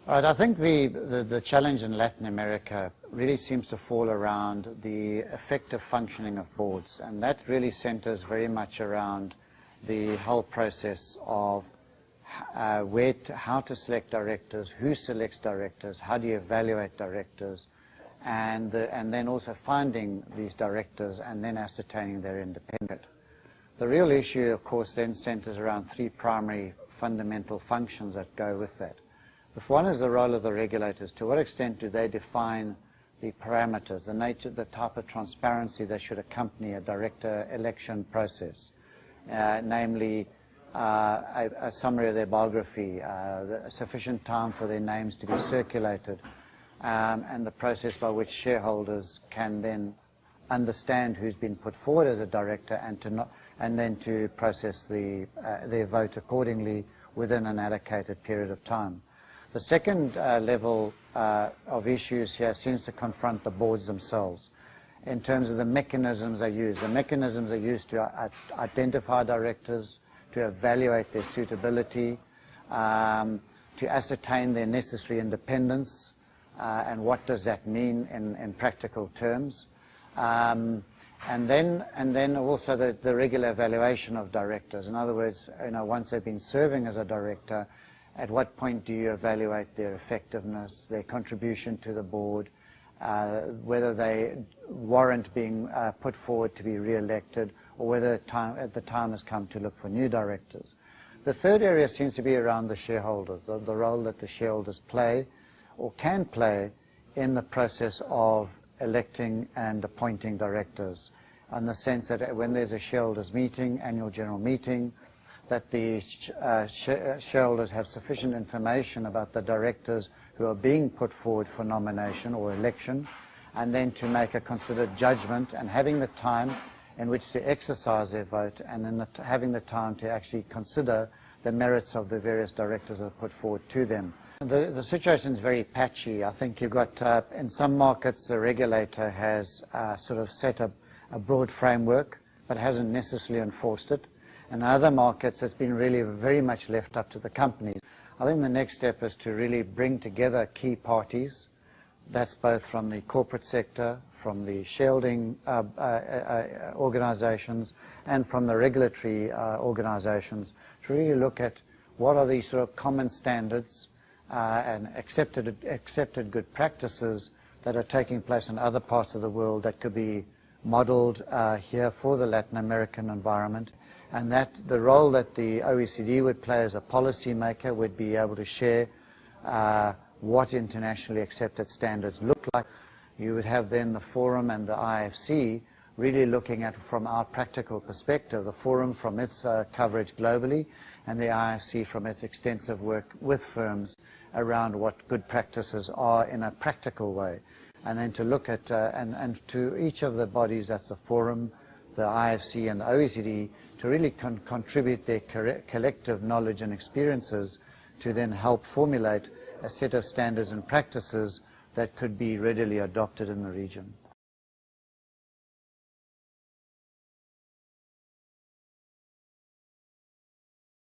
All right, I think the challenge in Latin America really seems to fall around the effective functioning of boards, and that really centers very much around the whole process of how to select directors, who selects directors, how do you evaluate directors, and then also finding these directors and then ascertaining their independence. The real issue, of course, then centers around three primary fundamental functions that go with that. If one is the role of the regulators, to what extent do they define the parameters, the nature, the type of transparency that should accompany a director election process, namely a summary of their biography, sufficient time for their names to be circulated, and the process by which shareholders can then understand who's been put forward as a director and then to process their vote accordingly within an allocated period of time. The second level of issues here seems to confront the boards themselves in terms of the mechanisms they use. The mechanisms are used to identify directors, to evaluate their suitability, to ascertain their necessary independence, and what does that mean in practical terms. And then also the regular evaluation of directors. In other words, once they've been serving as a director, at what point do you evaluate their effectiveness, their contribution to the board, whether they warrant being put forward to be re-elected, or whether the time has come to look for new directors. The third area seems to be around the shareholders, the role that the shareholders play or can play in the process of electing and appointing directors, in the sense that when there's a shareholders meeting, annual general meeting, that the shareholders have sufficient information about the directors who are being put forward for nomination or election, and then to make a considered judgment and having the time in which to exercise their vote, and then having the time to actually consider the merits of the various directors that are put forward to them. The situation is very patchy. I think you've got, in some markets, the regulator has sort of set up a broad framework, but hasn't necessarily enforced it. In other markets, it's been really very much left up to the companies. I think the next step is to really bring together key parties. That's both from the corporate sector, from the shareholding organizations, and from the regulatory organizations, to really look at what are these sort of common standards and accepted good practices that are taking place in other parts of the world that could be modeled here for the Latin American environment. And that the role that the OECD would play as a policy maker would be able to share what internationally accepted standards look like. You would have then the Forum and the IFC really looking at, from our practical perspective, the Forum from its coverage globally, and the IFC from its extensive work with firms around what good practices are in a practical way. And then to look at, and to each of the bodies, that's the Forum, the IFC and the OECD, to really contribute their collective knowledge and experiences to then help formulate a set of standards and practices that could be readily adopted in the region.